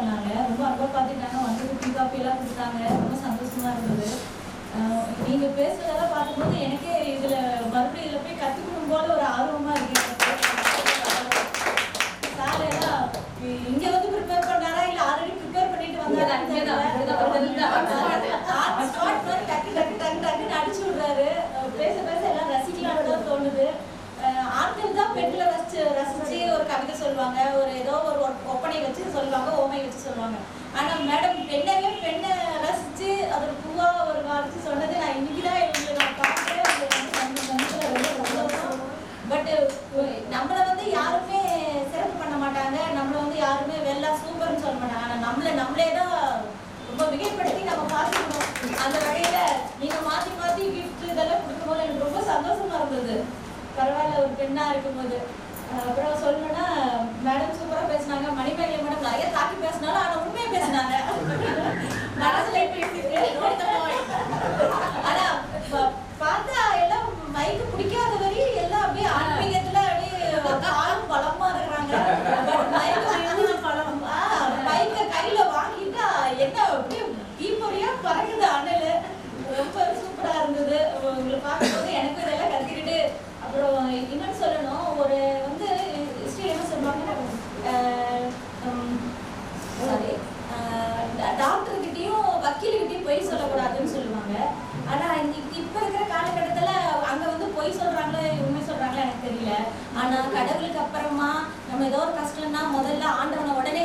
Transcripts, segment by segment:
பண்ணாங்க. ரொம்ப அன்பா பார்த்துட்டாங்க. வந்து டீ காஃபி எல்லாம் கொடுத்தாங்க. ரொம்ப சந்தோஷமா இருந்தது. நீங்க பேசுறதெல்லாம் பார்க்கும்போது எனக்கே இதுல மறுபடியும் இதுல போய் கத்துக்கணும் போல ஒரு ஆர்வமா இருக்கு. சார் எல்லாம் இங்க வந்து ப்ரிப்பேர் பண்ணாரா இல்ல ஆல்ரெடி ப்ரிப்பேர் பண்ணிட்டு வந்தாரா? டக்குன்னு அடிச்சு விடுறாரு. பேச பேச எல்லாம் ரசிக்கலாம்னு தான் தோணுது. ஆண்கள் தான் பெண்களை ரசிச்சு ஒரு கவிதை சொல்லுவாங்க, ஒரு ஏதோ ஒரு ஒப்பனை வச்சு சொல்லுவாங்க, ஓமை வச்சு சொல்லுவாங்க. ஆனா மேடம் பெண்ணை ரசிச்சு அதோட பூவா ஒரு வார்த்தை சொன்னது நான் இன்னைக்குதான் இவங்களை நான் பார்க்கிறேன். பட் நம்மளை வந்து யாருமே சிறப்பு பண்ண மாட்டாங்க, நம்மளை வந்து யாருமே வெள்ளா சூப்பர்னு சொல்ல மாட்டாங்க. ஆனா நம்மளே தான் ரொம்ப மிகைப்படுத்தி நம்ம பார்த்துக்கணும். அந்த வகையில நீங்க மாத்தி மாத்தி கிஃப்ட் இதெல்லாம் கொடுக்கும்போது எனக்கு ரொம்ப சந்தோஷமா இருந்தது. பரவாயில்ல ஒரு பெண்ணா இருக்கும்போது. அப்புறம் சொல்லணும்னா மேடம் சூப்பரா பேசினாங்க. மணிமேகலை மேடம் நிறைய தாக்கி பேசினாலும் ஆனா உண்மையை பேசினாங்க. மனசுல ஆனா பார்த்தா எல்லாம் மைக்கு பிடிக்காத வரை எல்லாம் அப்படியே ஆன்மீகத்துல அப்படியே காலம் பலமா இருக்கிறாங்க. மைக்க கையில வாங்கிட்டா என்ன அப்படியே தீப்பொறியா பறக்குது அனல். ரொம்ப சூப்பரா இருந்தது. உங்களை பார்க்கும்போது எனக்கு இதெல்லாம் கத்துக்கிட்டு அப்புறம் இன்னொன்னு சொல்லணும். ஒரு வந்து ஹிஸ்டரி என்ன சொல்லுவாங்க, டாக்டர்கிட்டையும் வக்கீல்கிட்டையும் பொய் சொல்லக்கூடாதுன்னு சொல்லுவாங்க. ஆனா இப்ப இருக்கிற காலகட்டத்துல அங்க வந்து பொய் சொல்றாங்களோ உண்மை சொல்றாங்களோ எனக்கு தெரியல. ஆனா கடவுளுக்கு அப்புறமா நம்ம ஏதோ ஒரு கஷ்டம்னா முதல்ல ஆண்டவனை உடனே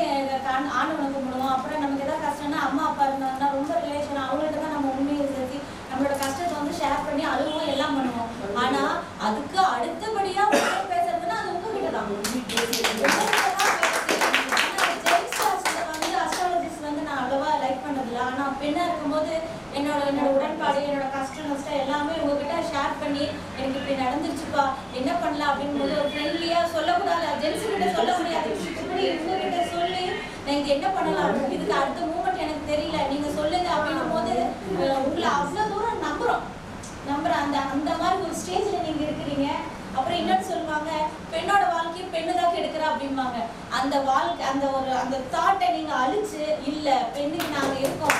ஆண்டவனை கும்பிடுவோம். அப்புறம் நமக்கு ஏதாவது கஷ்டம்னா அம்மா அப்பா இருந்தாங்கன்னா ரொம்ப ரிலேஷன் அவங்கள்ட்ட தான் நம்ம உண்மையை சேர்த்து நம்மளோட கஷ்டத்தை வந்து ஷேர் பண்ணி அழுவோம் எல்லாம் பண்ணுவோம். ஆனா அதுக்கு அடுத்தபடியா பேசுறதுன்னா அது உங்ககிட்ட தான். அஸ்ட்ராலஜிஸ்ட் வந்து நான் அவ்வளவா லைக் பண்றதில்ல. ஆனா பெண்ணா இருக்கும்போது என்னோட உடன்பாடு என்னோட கஷ்டம் நஷ்டம் எல்லாமே உங்ககிட்ட ஷேர் பண்ணி எனக்கு இப்படி நடந்துருச்சுப்பா என்ன பண்ணலாம் அப்படின்னு போது ஒரு ஃப்ரெண்ட்லியா சொல்லக்கூடாது, ஜென்ஸ் கிட்ட சொல்ல முடியாது, உங்ககிட்ட சொல்லி நான் இது என்ன பண்ணலாம், இதுக்கு அடுத்த மூமெண்ட் எனக்கு தெரியல நீங்க சொல்லுங்க அப்படின்னும் போது உங்களை அவ்வளவு தூரம் நம்புற அந்த மாதிரி ஒரு ஸ்டேஜ்ல நீங்க இருக்கிறீங்க. அப்புறம் இன்னொன்னு சொல்லுவாங்க, பெண்ணோட வாழ்க்கையை பெண்ணுதான் கெடுக்கிறா அப்படிம்பாங்க. அந்த வாழ்க்கை அந்த தாட்டை நீங்க அழிச்சு இல்ல பெண்ணுக்கு நாங்க இருக்கோம்,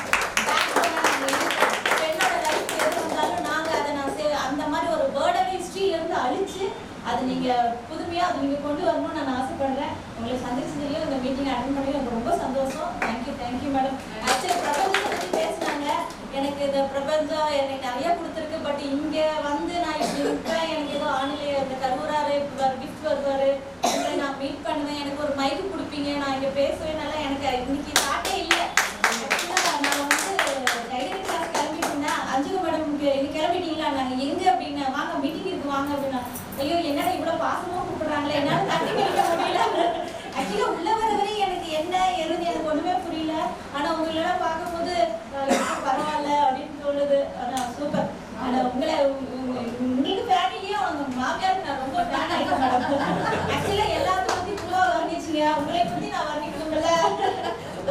பெண்ணோட லைஃப் எது வந்தாலும் நாங்க அதை அந்த மாதிரி ஒரு பேர்டர் ஹிஸ்டரியில இருந்து அழிச்சு அது நீங்க புதுமையா அதை நீங்க கொண்டு வரணும்னு நான் ஆசைப்படுறேன். உங்களை சந்திச்சதுலயும் இந்த மீட்டிங் அட்டெண்ட் பண்ணி எனக்கு ரொம்ப சந்தோஷம். Thank you madam. ஆக்சுவலி பிரபஞ்சத்தை பத்தி பேசினாங்க. எனக்கு இந்த பிரபஞ்சம் எனக்கு நிறைய கொடுத்துருக்கு. பட் இங்க வந்து நான் இப்படி இருப்பேன், எனக்கு ஏதோ ஆணிலே இந்த கருவுறாரு கிஃப்ட் வருவாரு, நான் மீட் பண்ணுவேன், எனக்கு ஒரு மைக்கு கொடுப்பீங்க, நான் இங்க பேசுவேனால எனக்கு இன்னைக்கு தாட்டே இல்லை. நான் வந்து டைரி கிளாஸ் கிளம்பிட்டு இருந்தேன். அஞ்சுக மேடம் இன்னைக்கு கிளம்பிட்டீங்களா, நாங்க எங்க அப்படின்னு வாங்க மீட்டிங் இருக்கு வாங்க அப்படின்னா, ஐயோ என்னடா இவ்வளவு பாசமா கூப்பிடுறாங்களே என்னால தட்டி கழிக்க முடியல. ஆக்சுவலா உள்ள வர வரை எனக்கு என்ன எதுன்னு எனக்கு ஒண்ணுமே புரியல. ஆனா உங்களெல்லாம் பார்க்கும்போது பரவாயில்ல அப்படின்னு சொல்லுது. ஆனா சூப்பர். ஆனா உங்களுக்கு ஃபேமிலியும் அவங்க மாமியாருக்கு நான் ரொம்ப ஃபேன் ஆயிட்டேன் மேடம். ஆக்சுவலா எல்லாரும் பத்தி பூவா வர்ணிச்சிங்க, உங்களை பத்தி நான் வர்ணிக்கணும்ல.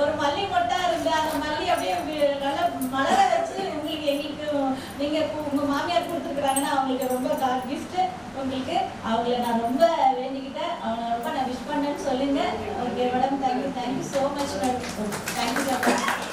ஒரு மல்லி மொட்டா இருந்து அந்த மல்லி அப்படியே நல்லா மலர வச்சு உங்களுக்கு எங்களுக்கு நீங்க உங்க மாமியார் கொடுத்துருக்குறாங்கன்னா அவங்களுக்கு ரொம்ப கிஃப்ட். உங்களுக்கு அவங்கள நான் ரொம்ப வேண்டிக்கிட்டேன், அவங்க ரொம்ப நான் விஷ் பண்ணேன்னு சொல்லுங்க. Okay madam, thank you so much madam. Thank you.